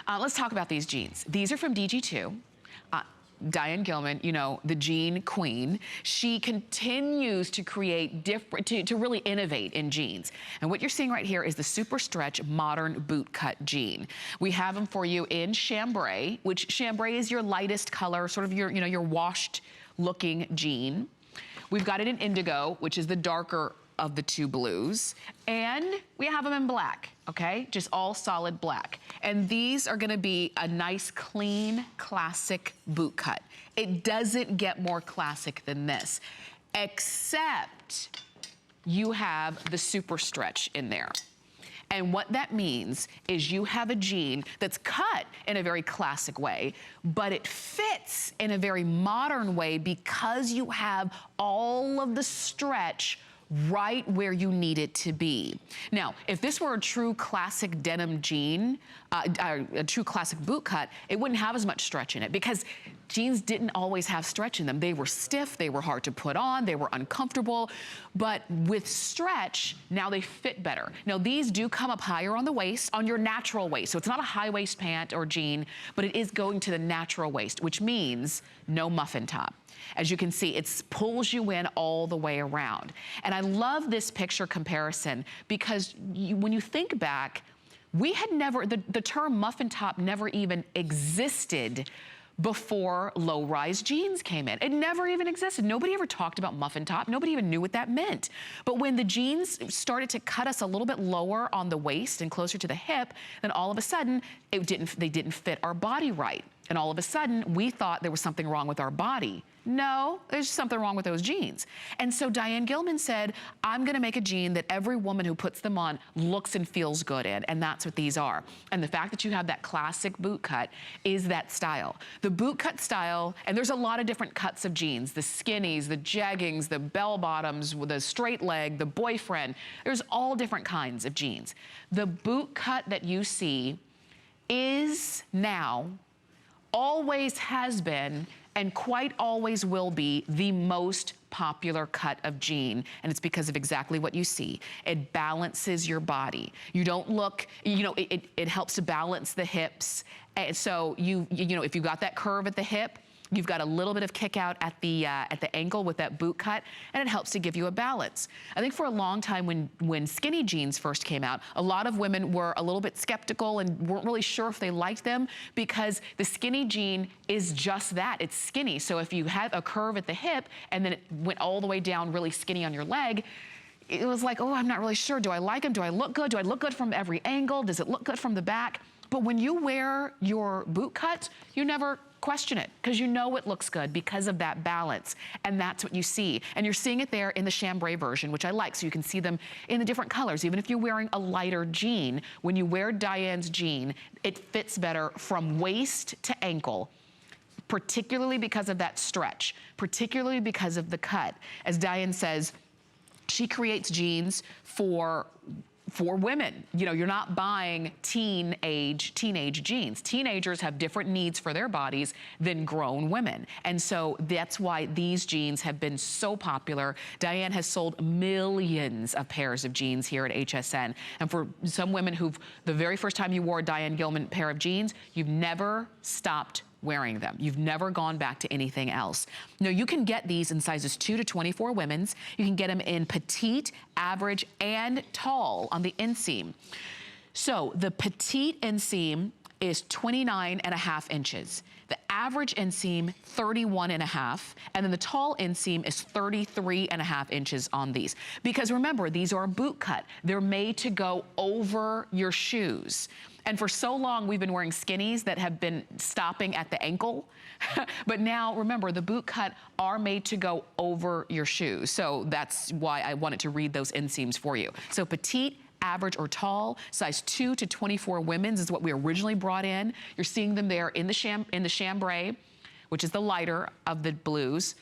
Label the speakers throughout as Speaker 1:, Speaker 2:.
Speaker 1: Let's talk about these jeans. These are from DG2. Diane Gilman, you know, the jean queen, she continues to create different, to really innovate in jeans. And what you're seeing right here is the SuperStretch modern boot cut jean. We have them for you in chambray, which chambray is your lightest color, sort of your, you know, your washed looking jean. We've got it in indigo, which is the darker of the two blues, and we have them in black, okay? Just all solid black. And these are gonna be a nice, clean, classic boot cut. It doesn't get more classic than this, except you have the SuperStretch in there. And what that means is you have a jean that's cut in a very classic way, but it fits in a very modern way because you have all of the stretch right where you need it to be. Now, if this were a true classic denim jean, a true classic boot cut, it wouldn't have as much stretch in it because jeans didn't always have stretch in them. They were stiff, they were hard to put on, they were uncomfortable, but with stretch, now they fit better. Now, these do come up higher on the waist, on your natural waist, so it's not a high waist pant or jean, but it is going to the natural waist, which means no muffin top. As you can see, it pulls you in all the way around. And I love this picture comparison because when you think back, we had never, the term muffin top never even existed before low-rise jeans came in. It never even existed. Nobody ever talked about muffin top. Nobody even knew what that meant. But when the jeans started to cut us a little bit lower on the waist and closer to the hip, then all of a sudden, they didn't fit our body right. And all of a sudden, we thought there was something wrong with our body. No, there's something wrong with those jeans. And so Diane Gilman said, I'm gonna make a jean that every woman who puts them on looks and feels good in, and that's what these are. And the fact that you have that classic boot cut is that style. The boot cut style, and there's a lot of different cuts of jeans, the skinnies, the jeggings, the bell bottoms, the straight leg, the boyfriend, there's all different kinds of jeans. The boot cut that you see is now, always has been, and quite always will be the most popular cut of jean, and it's because of exactly what you see. It balances your body. You don't look, you know, it helps to balance the hips, and so you know, if you've got that curve at the hip, you've got a little bit of kick out at the ankle with that boot cut, and it helps to give you a balance. I think for a long time when skinny jeans first came out, a lot of women were a little bit skeptical and weren't really sure if they liked them because the skinny jean is just that, it's skinny. So if you had a curve at the hip and then it went all the way down really skinny on your leg, it was like, oh, I'm not really sure. Do I like them? Do I look good? Do I look good from every angle? Does it look good from the back? But when you wear your boot cut, you never question it because you know it looks good because of that balance, and that's what you see. And you're seeing it there in the chambray version, which I like, so you can see them in the different colors. Even if you're wearing a lighter jean, when you wear Diane's jean, it fits better from waist to ankle, particularly because of that stretch, particularly because of the cut. As Diane says, she creates jeans for women. You know, you're not buying teenage jeans. Teenagers have different needs for their bodies than grown women. And so that's why these jeans have been so popular. Diane has sold millions of pairs of jeans here at HSN. And for some women who've, the very first time you wore a Diane Gilman pair of jeans, you've never stopped wearing them. You've never gone back to anything else. Now, you can get these in sizes 2 to 24 women's. You can get them in petite, average, and tall on the inseam. So the petite inseam is 29.5 inches. The average inseam, 31.5, and then the tall inseam is 33.5 inches on these. Because remember, these are a boot cut. They're made to go over your shoes. And for so long, we've been wearing skinnies that have been stopping at the ankle. But now, remember, the boot cut are made to go over your shoes. So that's why I wanted to read those inseams for you. So petite, average, or tall, size 2 to 24 women's is what we originally brought in. You're seeing them there in the chambray, which is the lighter of the blues.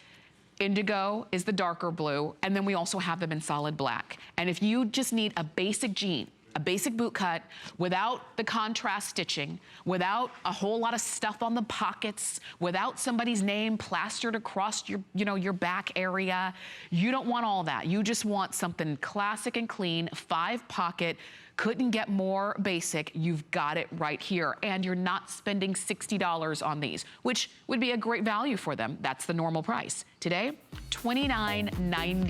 Speaker 1: Indigo is the darker blue, and then we also have them in solid black. And if you just need a basic jean, a basic boot cut without the contrast stitching, without a whole lot of stuff on the pockets, without somebody's name plastered across your, your back area. You don't want all that. You just want something classic and clean, 5-pocket, Couldn't get more basic. You've got it right here. And you're not spending $60 on these, which would be a great value for them. That's the normal price. Today, $29.90.